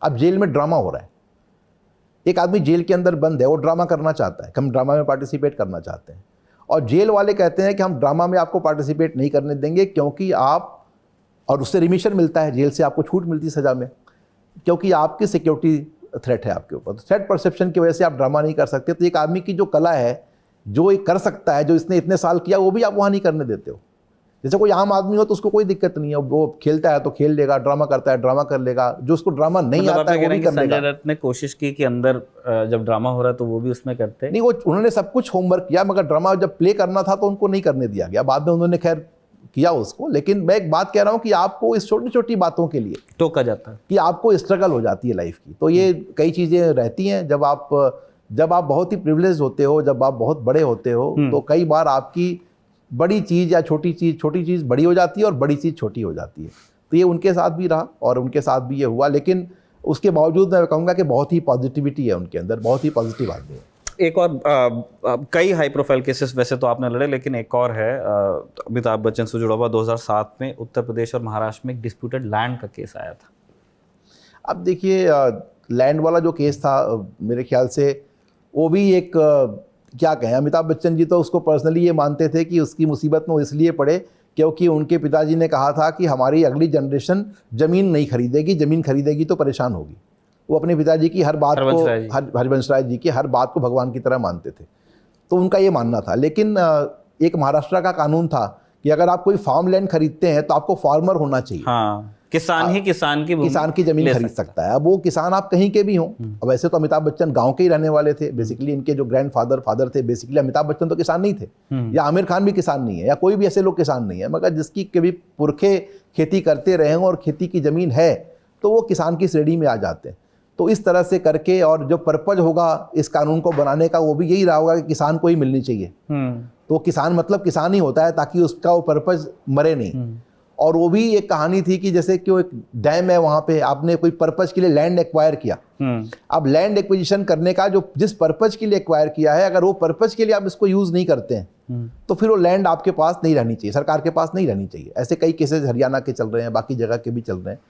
अब जेल में ड्रामा हो रहा है, एक आदमी जेल के अंदर बंद है, वो ड्रामा करना चाहता है, हम ड्रामा में पार्टिसिपेट करना चाहते हैं, और जेल वाले कहते हैं कि हम ड्रामा में आपको पार्टिसिपेट नहीं करने देंगे क्योंकि आप, और उससे रिमिशन मिलता है, जेल से आपको छूट मिलती है सज़ा में, क्योंकि आपकी सिक्योरिटी थ्रेट है आपके ऊपर, तो थ्रेट परसेप्शन की वजह से आप ड्रामा नहीं कर सकते। तो एक आदमी की जो कला है, जो एक कर सकता है, जो इसने इतने साल किया, वो भी आप वहाँ नहीं करने देते हो। जैसे कोई आम आदमी हो तो उसको कोई दिक्कत नहीं है, वो खेलता है तो खेल लेगा, ड्रामा करता है ड्रामा कर लेगा, जो उसको ड्रामा नहीं मतलब आता है वो भी कर लेगा। संजय दत्त ने कोशिश की कि अंदर जब ड्रामा हो रहा है तो वो भी उसमें करते नहीं, वो उन्होंने सब कुछ होमवर्क किया, मगर ड्रामा जब प्ले करना था तो उनको नहीं करने दिया गया, बाद में उन्होंने खैर किया उसको। लेकिन मैं एक बात कह रहा हूँ कि आपको इस छोटी छोटी बातों के लिए टोका जाता है कि आपको स्ट्रगल हो जाती है लाइफ की, तो ये कई चीज़ें रहती हैं। जब आप बहुत ही प्रिविलेज होते हो, जब आप बहुत बड़े होते हो, तो कई बार आपकी बड़ी चीज़ या छोटी चीज़ बड़ी हो जाती है और बड़ी चीज़ छोटी हो जाती है। तो ये उनके साथ भी रहा और उनके साथ भी ये हुआ, लेकिन उसके बावजूद मैं कहूँगा कि बहुत ही पॉजिटिविटी है उनके अंदर, बहुत ही पॉजिटिव आदमी है। एक और कई हाई प्रोफाइल केसेस वैसे तो आपने लड़े, लेकिन एक और है अमिताभ बच्चन से जुड़ा हुआ। 2007 में उत्तर प्रदेश और महाराष्ट्र में एक डिस्प्यूटेड लैंड का केस आया था। अब देखिए, लैंड वाला जो केस था, मेरे ख्याल से वो भी एक क्या कहें, अमिताभ बच्चन जी तो उसको पर्सनली ये मानते थे कि उसकी मुसीबत में वो इसलिए पड़े क्योंकि उनके पिताजी ने कहा था कि हमारी अगली जनरेशन ज़मीन नहीं खरीदेगी, ज़मीन खरीदेगी तो परेशान होगी। वो अपने पिताजी की हर बात को, हरिवंश राय जी की हर बात को भगवान की तरह मानते थे, तो उनका ये मानना था। लेकिन एक महाराष्ट्र का कानून था कि अगर आप कोई फार्म लैंड खरीदते हैं तो आपको फार्मर होना चाहिए। हाँ, किसान ही किसान की ज़मीन खरीद सकता है। अब वो किसान आप कहीं के भी हों। अब वैसे तो अमिताभ बच्चन गांव के ही रहने वाले थे, बेसिकली इनके जो फादर थे, बेसिकली अमिताभ बच्चन तो किसान नहीं थे, या आमिर खान भी किसान नहीं है, या कोई भी ऐसे लोग किसान नहीं है, मगर जिसकी कभी पुरखे खेती करते रहे हों और खेती की ज़मीन है तो वो किसान की श्रेणी में आ जाते हैं। तो इस तरह से करके, और जो पर्पज होगा इस कानून को बनाने का वो भी यही रहा होगा कि किसान को ही मिलनी चाहिए। तो किसान मतलब किसान ही होता है ताकि उसका वो पर्पज मरे नहीं। और वो भी एक कहानी थी कि जैसे कि एक डैम है वहाँ पे, आपने कोई पर्पज के लिए लैंड एक्वायर किया, अब लैंड एक्विजिशन करने का जो जिस पर्पज के लिए एक्वायर किया है, अगर वो पर्पज के लिए आप इसको यूज़ नहीं करते हैं तो फिर वो लैंड आपके पास नहीं रहनी चाहिए, सरकार के पास नहीं रहनी चाहिए। ऐसे कई केसेस हरियाणा के चल रहे हैं, बाकी जगह के भी चल रहे हैं।